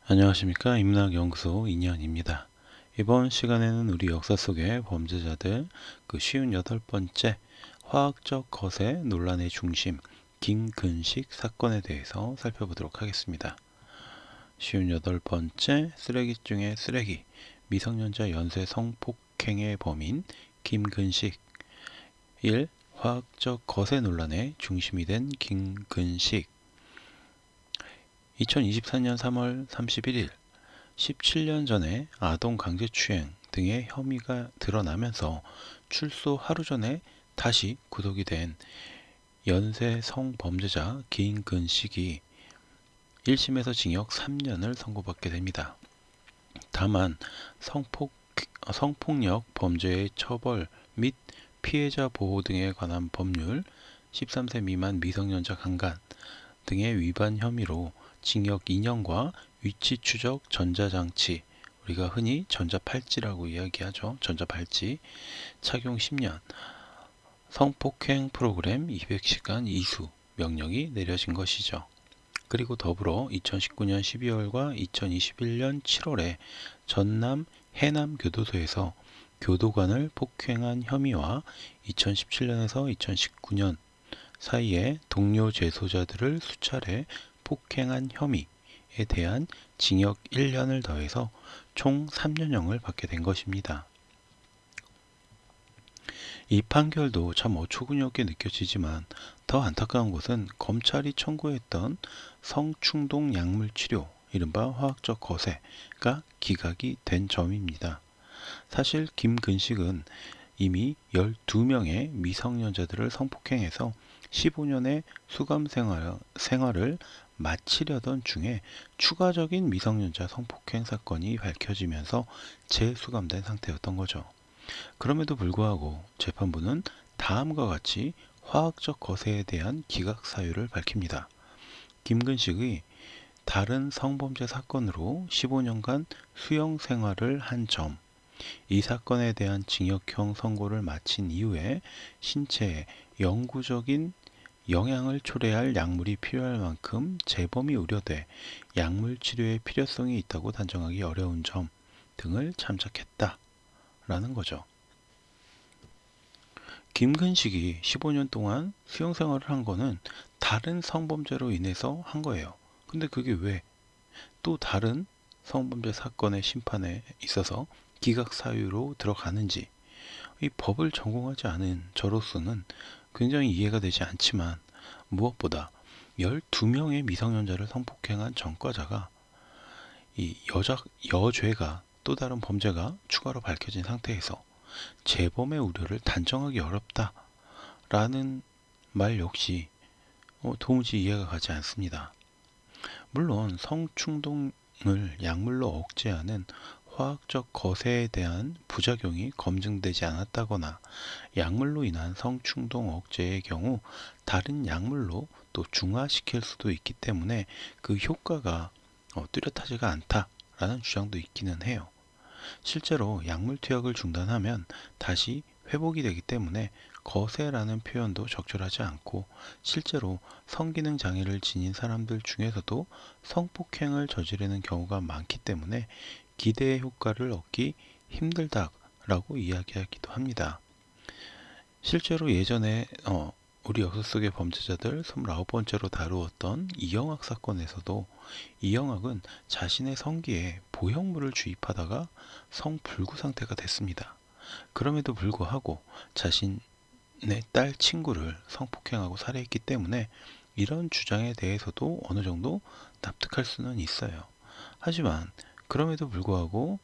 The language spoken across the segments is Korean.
안녕하십니까. 인문학연구소 인현입니다. 이번 시간에는 우리 역사 속의 범죄자들 쉬운 8번째 화학적 거세 논란의 중심 김근식 사건에 대해서 살펴보도록 하겠습니다. 쉬운 8번째 쓰레기 중에 쓰레기 미성년자 연쇄 성폭행의 범인 김근식 1. 화학적 거세 논란의 중심이 된 김근식 2024년 3월 31일 17년 전에 아동 강제추행 등의 혐의가 드러나면서 출소 하루 전에 다시 구속이 된 연쇄 성범죄자 김근식이 1심에서 징역 3년을 선고받게 됩니다. 다만 성폭력 범죄의 처벌 및 피해자 보호 등에 관한 법률 13세 미만 미성년자 강간 등의 위반 혐의로 징역 2년과 위치 추적 전자장치, 우리가 흔히 전자팔찌라고 이야기하죠. 전자팔찌 착용 10년, 성폭행 프로그램 200시간 이수 명령이 내려진 것이죠. 그리고 더불어 2019년 12월과 2021년 7월에 전남 해남교도소에서 교도관을 폭행한 혐의와 2017년에서 2019년 사이에 동료 재소자들을 수차례 폭행한 혐의에 대한 징역 1년을 더해서 총 3년형을 받게 된 것입니다. 이 판결도 참 어처구니 없게 느껴지지만 더 안타까운 것은 검찰이 청구했던 성충동 약물치료, 이른바 화학적 거세가 기각이 된 점입니다. 사실 김근식은 이미 12명의 미성년자들을 성폭행해서 15년의 수감 생활을 마치려던 중에 추가적인 미성년자 성폭행 사건이 밝혀지면서 재수감된 상태였던 거죠. 그럼에도 불구하고 재판부는 다음과 같이 화학적 거세에 대한 기각 사유를 밝힙니다. 김근식의 다른 성범죄 사건으로 15년간 수용 생활을 한 점, 이 사건에 대한 징역형 선고를 마친 이후에 신체에 영구적인 영향을 초래할 약물이 필요할 만큼 재범이 우려돼 약물 치료의 필요성이 있다고 단정하기 어려운 점 등을 참작했다라는 거죠. 김근식이 15년 동안 수용 생활을 한 거는 다른 성범죄로 인해서 한 거예요. 근데 그게 왜 또 다른 성범죄 사건의 심판에 있어서 기각 사유로 들어가는지, 이 법을 전공하지 않은 저로서는 굉장히 이해가 되지 않지만, 무엇보다 12명의 미성년자를 성폭행한 전과자가 이 여죄가 또 다른 범죄가 추가로 밝혀진 상태에서 재범의 우려를 단정하기 어렵다라는 말 역시 도무지 이해가 가지 않습니다. 물론 성충동을 약물로 억제하는 화학적 거세에 대한 부작용이 검증되지 않았다거나 약물로 인한 성충동 억제의 경우 다른 약물로 또 중화시킬 수도 있기 때문에 그 효과가 뚜렷하지가 않다라는 주장도 있기는 해요. 실제로 약물 투약을 중단하면 다시 회복이 되기 때문에 거세라는 표현도 적절하지 않고, 실제로 성기능 장애를 지닌 사람들 중에서도 성폭행을 저지르는 경우가 많기 때문에 기대의 효과를 얻기 힘들다라고 이야기하기도 합니다. 실제로 예전에 우리 역사 속의 범죄자들 29번째로 다루었던 이영학 사건에서도 이영학은 자신의 성기에 보형물을 주입하다가 성불구 상태가 됐습니다. 그럼에도 불구하고 자신의 딸 친구를 성폭행하고 살해했기 때문에 이런 주장에 대해서도 어느 정도 납득할 수는 있어요. 하지만 그럼에도 불구하고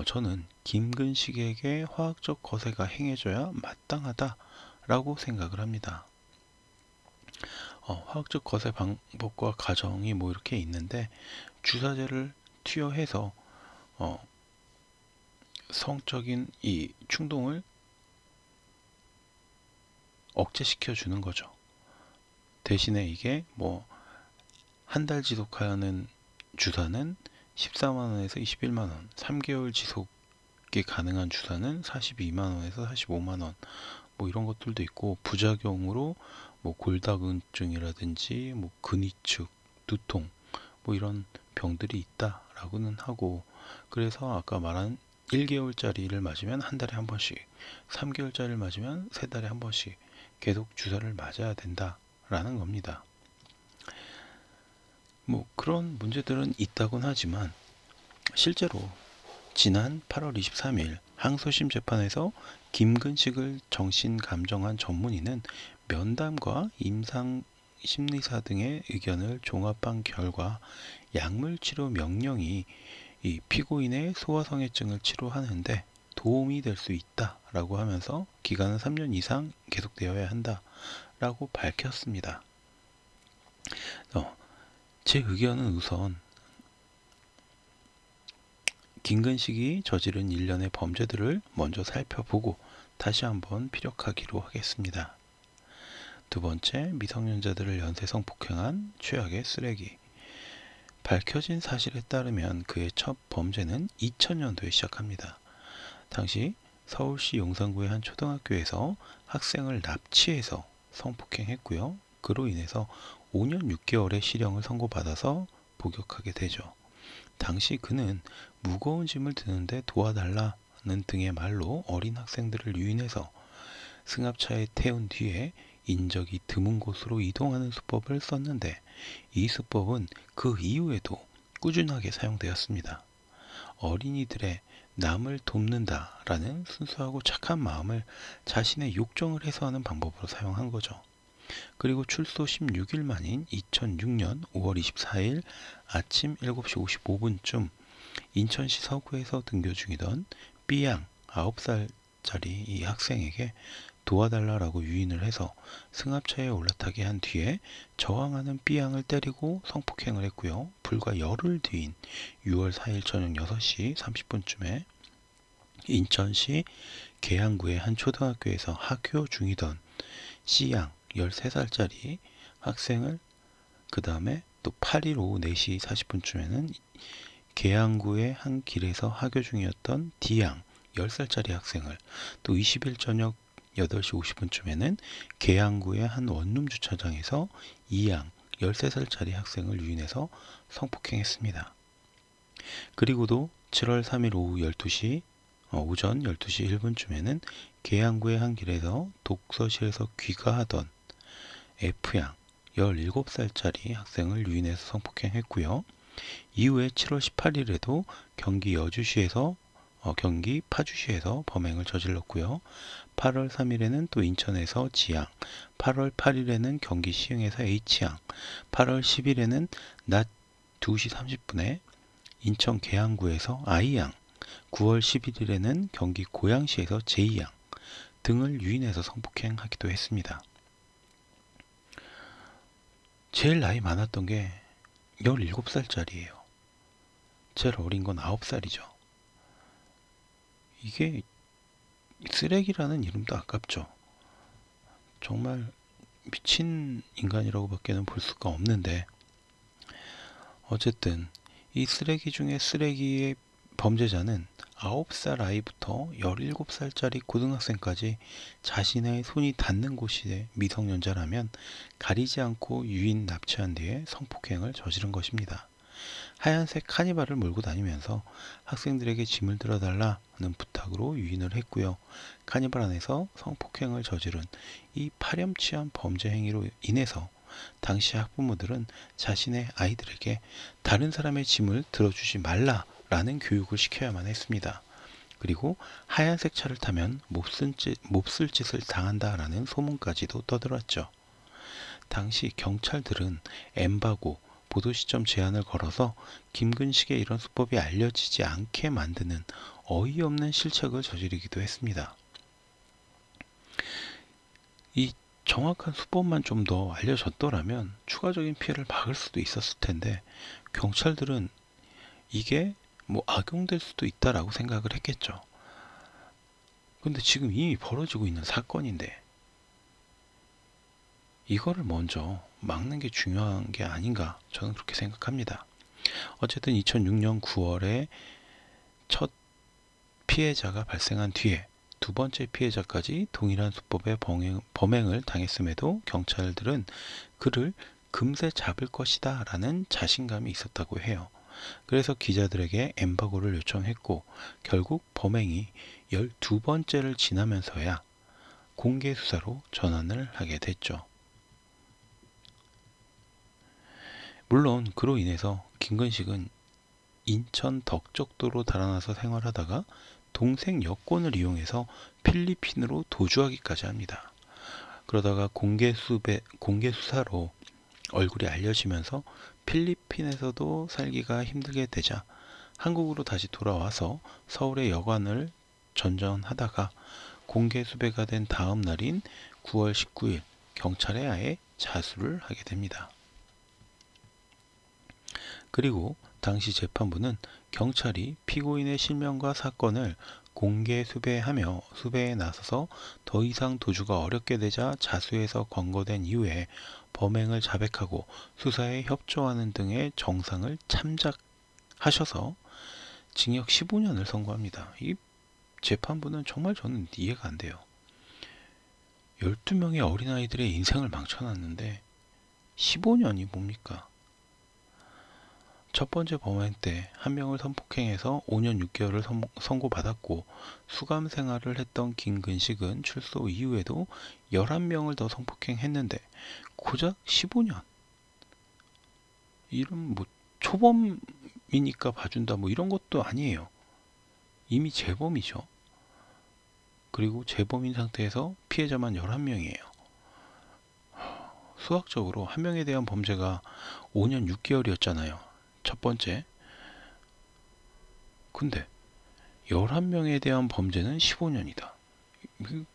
저는 김근식에게 화학적 거세가 행해져야 마땅하다라고 생각을 합니다. 화학적 거세 방법과 과정이 이렇게 있는데, 주사제를 투여해서 성적인 이 충동을 억제시켜 주는 거죠. 대신에 이게 한 달 지속하는 주사는 14만원에서 21만원, 3개월 지속이 가능한 주사는 42만원에서 45만원, 이런 것들도 있고, 부작용으로 골다공증이라든지 근위축, 두통, 이런 병들이 있다라고는 하고, 그래서 아까 말한 1개월짜리를 맞으면 한 달에 한 번씩, 3개월짜리를 맞으면 세 달에 한 번씩 계속 주사를 맞아야 된다라는 겁니다. 뭐 그런 문제들은 있다곤 하지만 실제로 지난 8월 23일 항소심 재판에서 김근식을 정신감정한 전문의는 면담과 임상 심리사 등의 의견을 종합한 결과 약물치료 명령이 이 피고인의 소아성애증을 치료하는데 도움이 될 수 있다라고 하면서 기간은 3년 이상 계속되어야 한다라고 밝혔습니다. 제 의견은 우선 김근식이 저지른 일련의 범죄들을 먼저 살펴보고 다시 한번 피력하기로 하겠습니다. 두 번째, 미성년자들을 연쇄 성폭행한 최악의 쓰레기. 밝혀진 사실에 따르면 그의 첫 범죄는 2000년도에 시작합니다. 당시 서울시 용산구의 한 초등학교에서 학생을 납치해서 성폭행했고요. 그로 인해서 5년 6개월의 실형을 선고받아서 복역하게 되죠. 당시 그는 무거운 짐을 드는데 도와달라는 등의 말로 어린 학생들을 유인해서 승합차에 태운 뒤에 인적이 드문 곳으로 이동하는 수법을 썼는데 이 수법은 그 이후에도 꾸준하게 사용되었습니다. 어린이들의 남을 돕는다라는 순수하고 착한 마음을 자신의 욕정을 해소하는 방법으로 사용한 거죠. 그리고 출소 16일 만인 2006년 5월 24일 아침 7시 55분쯤 인천시 서구에서 등교 중이던 B양 9살짜리 이 학생에게 도와달라라고 유인을 해서 승합차에 올라타게 한 뒤에 저항하는 B양을 때리고 성폭행을 했고요. 불과 열흘 뒤인 6월 4일 저녁 6시 30분쯤에 인천시 계양구의 한 초등학교에서 학교 중이던 C양 13살짜리 학생을 그 다음에 또 8일 오후 4시 40분쯤에는 계양구의 한 길에서 학교 중이었던 D양 10살짜리 학생을 또 20일 저녁 8시 50분쯤에는 계양구의 한 원룸 주차장에서 E양 13살짜리 학생을 유인해서 성폭행했습니다. 그리고도 7월 3일 오후 12시 오전 12시 1분쯤에는 계양구의 한 길에서 독서실에서 귀가하던 F양 17살짜리 학생을 유인해서 성폭행했고요. 이후에 7월 18일에도 경기 경기 파주시에서 범행을 저질렀고요. 8월 3일에는 또 인천에서 G양, 8월 8일에는 경기 시흥에서 H양, 8월 10일에는 낮 2시 30분에 인천 계양구에서 I양, 9월 11일에는 경기 고양시에서 J양 등을 유인해서 성폭행하기도 했습니다. 제일 나이 많았던 게 17살짜리예요. 제일 어린 건 9살이죠. 이게 쓰레기라는 이름도 아깝죠. 정말 미친 인간이라고 밖에는 볼 수가 없는데, 어쨌든 이 쓰레기 중에 쓰레기의 범죄자는 9살 아이부터 17살짜리 고등학생까지 자신의 손이 닿는 곳이 미성년자라면 가리지 않고 유인 납치한 뒤에 성폭행을 저지른 것입니다. 하얀색 카니발을 몰고 다니면서 학생들에게 짐을 들어달라는 부탁으로 유인을 했고요. 카니발 안에서 성폭행을 저지른 이 파렴치한 범죄 행위로 인해서 당시 학부모들은 자신의 아이들에게 다른 사람의 짐을 들어주지 말라라는 교육을 시켜야만 했습니다. 그리고 하얀색 차를 타면 몹쓸 짓을 당한다라는 소문까지도 떠들었죠. 당시 경찰들은 엠바고 보도 시점 제한을 걸어서 김근식의 이런 수법이 알려지지 않게 만드는 어이없는 실책을 저지르기도 했습니다. 이 정확한 수법만 좀 더 알려졌더라면 추가적인 피해를 막을 수도 있었을 텐데 경찰들은 이게 뭐 악용될 수도 있다라고 생각을 했겠죠. 근데 지금 이미 벌어지고 있는 사건인데 이거를 먼저 막는 게 중요한 게 아닌가, 저는 그렇게 생각합니다. 어쨌든 2006년 9월에 첫 피해자가 발생한 뒤에 두 번째 피해자까지 동일한 수법의 범행을 당했음에도 경찰들은 그를 금세 잡을 것이다 라는 자신감이 있었다고 해요. 그래서 기자들에게 엠바고를 요청했고 결국 범행이 12번째를 지나면서야 공개 수사로 전환을 하게 됐죠. 물론 그로 인해서 김근식은 인천 덕적도로 달아나서 생활하다가 동생 여권을 이용해서 필리핀으로 도주하기까지 합니다. 그러다가 공개 수사로 얼굴이 알려지면서 필리핀에서도 살기가 힘들게 되자 한국으로 다시 돌아와서 서울의 여관을 전전하다가 공개 수배가 된 다음 날인 9월 19일 경찰에 아예 자수를 하게 됩니다. 그리고 당시 재판부는 경찰이 피고인의 실명과 사건을 공개 수배하며 수배에 나서서 더 이상 도주가 어렵게 되자 자수해서 권고된 이후에 범행을 자백하고 수사에 협조하는 등의 정상을 참작하셔서 징역 15년을 선고합니다. 이 재판부는 정말 저는 이해가 안 돼요. 12명의 어린아이들의 인생을 망쳐놨는데 15년이 뭡니까? 첫 번째 범행 때 한 명을 성폭행해서 5년 6개월을 선고받았고 수감 생활을 했던 김근식은 출소 이후에도 11명을 더 성폭행했는데 고작 15년. 이런 초범이니까 봐준다 이런 것도 아니에요. 이미 재범이죠. 그리고 재범인 상태에서 피해자만 11명이에요. 수학적으로 한 명에 대한 범죄가 5년 6개월이었잖아요. 첫 번째. 근데 11명에 대한 범죄는 15년이다.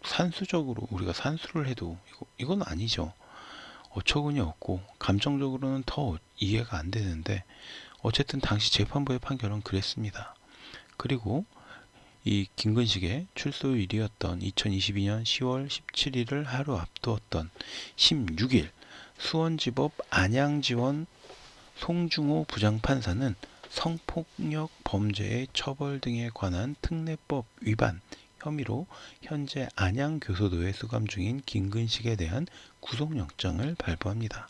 산수적으로 우리가 산수를 해도 이건 아니죠. 어처구니 없고 감정적으로는 더 이해가 안 되는데 어쨌든 당시 재판부의 판결은 그랬습니다. 그리고 이 김근식의 출소일이었던 2022년 10월 17일을 하루 앞두었던 16일 수원지법 안양지원 송중호 부장판사는 성폭력 범죄의 처벌 등에 관한 특례법 위반 혐의로 현재 안양교도소에 수감 중인 김근식에 대한 구속영장을 발부합니다.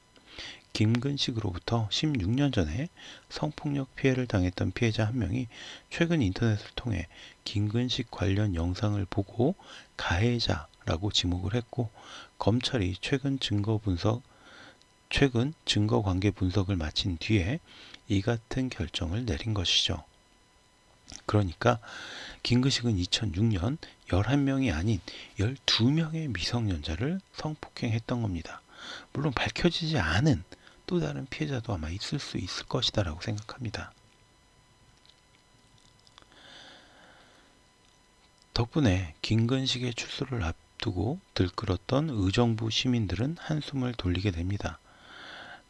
김근식으로부터 16년 전에 성폭력 피해를 당했던 피해자 한 명이 최근 인터넷을 통해 김근식 관련 영상을 보고 가해자라고 지목을 했고 검찰이 최근 증거관계 분석을 마친 뒤에 이 같은 결정을 내린 것이죠. 그러니까 김근식은 2006년 11명이 아닌 12명의 미성년자를 성폭행했던 겁니다. 물론 밝혀지지 않은 또 다른 피해자도 아마 있을 수 있을 것이다 라고 생각합니다. 덕분에 김근식의 출소를 앞두고 들끓었던 의정부 시민들은 한숨을 돌리게 됩니다.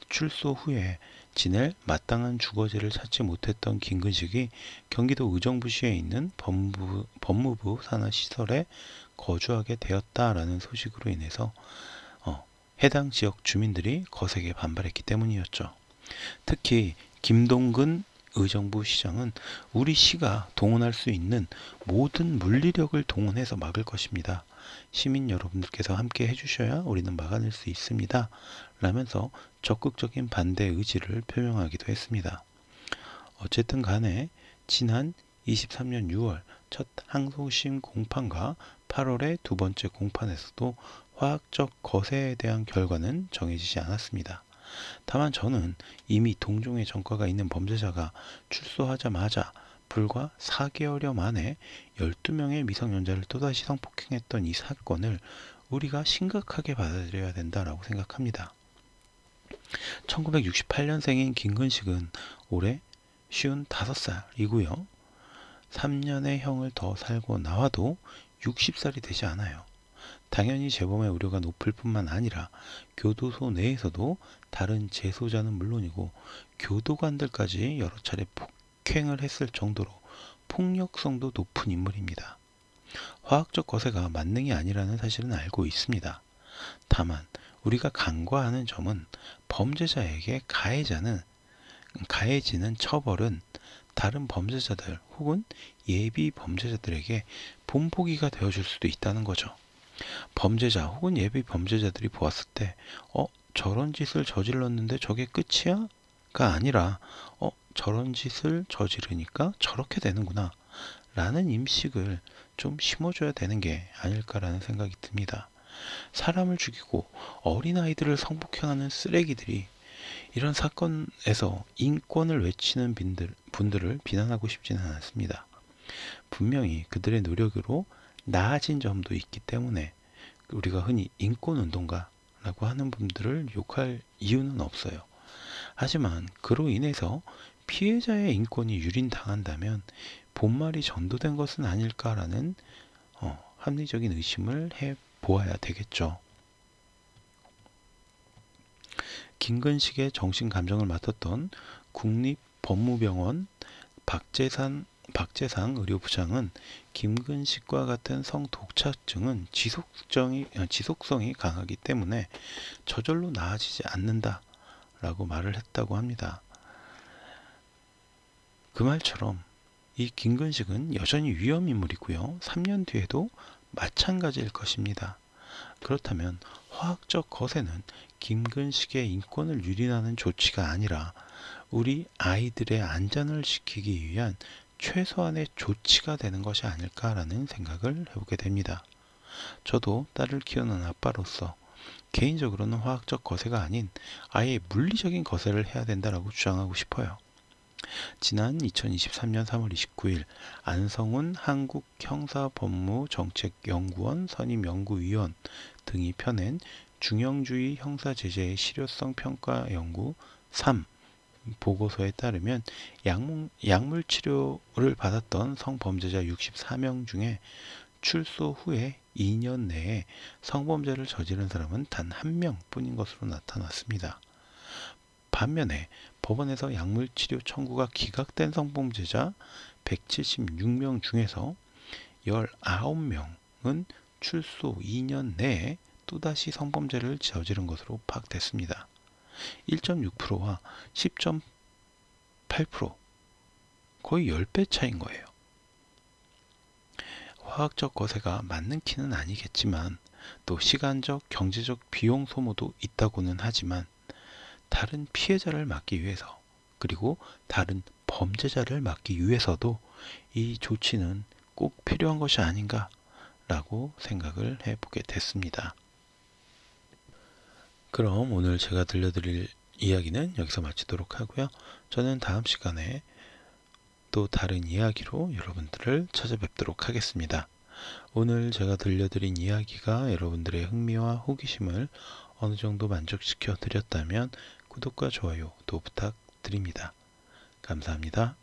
출소 후에 지낼 마땅한 주거지를 찾지 못했던 김근식이 경기도 의정부시에 있는 법무부 산하시설에 거주하게 되었다라는 소식으로 인해서 해당 지역 주민들이 거세게 반발했기 때문이었죠. 특히 김동근 의정부 시장은 우리 시가 동원할 수 있는 모든 물리력을 동원해서 막을 것입니다. 시민 여러분들께서 함께 해주셔야 우리는 막아낼 수 있습니다. 라면서 적극적인 반대 의지를 표명하기도 했습니다. 어쨌든 간에 지난 23년 6월 첫 항소심 공판과 8월의 두 번째 공판에서도 화학적 거세에 대한 결과는 정해지지 않았습니다. 다만 저는 이미 동종의 전과가 있는 범죄자가 출소하자마자 불과 4개월여 만에 12명의 미성년자를 또다시 성폭행했던 이 사건을 우리가 심각하게 받아들여야 된다고 생각합니다. 1968년생인 김근식은 올해 55살이고요. 3년의 형을 더 살고 나와도 60살이 되지 않아요. 당연히 재범의 우려가 높을 뿐만 아니라 교도소 내에서도 다른 재소자는 물론이고 교도관들까지 여러 차례 폭행을 했을 정도로 폭력성도 높은 인물입니다. 화학적 거세가 만능이 아니라는 사실은 알고 있습니다. 다만 우리가 간과하는 점은 범죄자에게 가해지는 처벌은 다른 범죄자들 혹은 예비 범죄자들에게 본보기가 되어줄 수도 있다는 거죠. 범죄자 혹은 예비 범죄자들이 보았을 때 저런 짓을 저질렀는데 저게 끝이야? 가 아니라 저런 짓을 저지르니까 저렇게 되는구나 라는 인식을 좀 심어줘야 되는 게 아닐까라는 생각이 듭니다. 사람을 죽이고 어린아이들을 성폭행하는 쓰레기들이 이런 사건에서 인권을 외치는 분들을 비난하고 싶지는 않습니다. 분명히 그들의 노력으로 나아진 점도 있기 때문에 우리가 흔히 인권운동가라고 하는 분들을 욕할 이유는 없어요. 하지만 그로 인해서 피해자의 인권이 유린당한다면 본말이 전도된 것은 아닐까라는 합리적인 의심을 해보아야 되겠죠. 김근식의 정신감정을 맡았던 국립법무병원 박재상 의료부장은 김근식과 같은 성독착증은 지속성이 강하기 때문에 저절로 나아지지 않는다 라고 말을 했다고 합니다. 그 말처럼 이 김근식은 여전히 위험인물이고요. 3년 뒤에도 마찬가지일 것입니다. 그렇다면 화학적 거세는 김근식의 인권을 유린하는 조치가 아니라 우리 아이들의 안전을 지키기 위한 최소한의 조치가 되는 것이 아닐까라는 생각을 해보게 됩니다. 저도 딸을 키우는 아빠로서 개인적으로는 화학적 거세가 아닌 아예 물리적인 거세를 해야 된다라고 주장하고 싶어요. 지난 2023년 3월 29일 안성훈 한국형사법무정책연구원 선임연구위원 등이 펴낸 중형주의 형사제재의 실효성 평가 연구 3 보고서에 따르면 약물 치료를 받았던 성범죄자 64명 중에 출소 후에 2년 내에 성범죄를 저지른 사람은 단 1명 뿐인 것으로 나타났습니다. 반면에 법원에서 약물치료 청구가 기각된 성범죄자 176명 중에서 19명은 출소 2년 내에 또다시 성범죄를 저지른 것으로 파악됐습니다. 1.6%와 10.8% 거의 10배 차이인 거예요. 화학적 거세가 맞는 키는 아니겠지만 또 시간적, 경제적 비용 소모도 있다고는 하지만 다른 피해자를 막기 위해서 그리고 다른 범죄자를 막기 위해서도 이 조치는 꼭 필요한 것이 아닌가 라고 생각을 해보게 됐습니다. 그럼 오늘 제가 들려드릴 이야기는 여기서 마치도록 하고요. 저는 다음 시간에 또 다른 이야기로 여러분들을 찾아뵙도록 하겠습니다. 오늘 제가 들려드린 이야기가 여러분들의 흥미와 호기심을 어느 정도 만족시켜 드렸다면 구독과 좋아요 또 부탁드립니다. 감사합니다.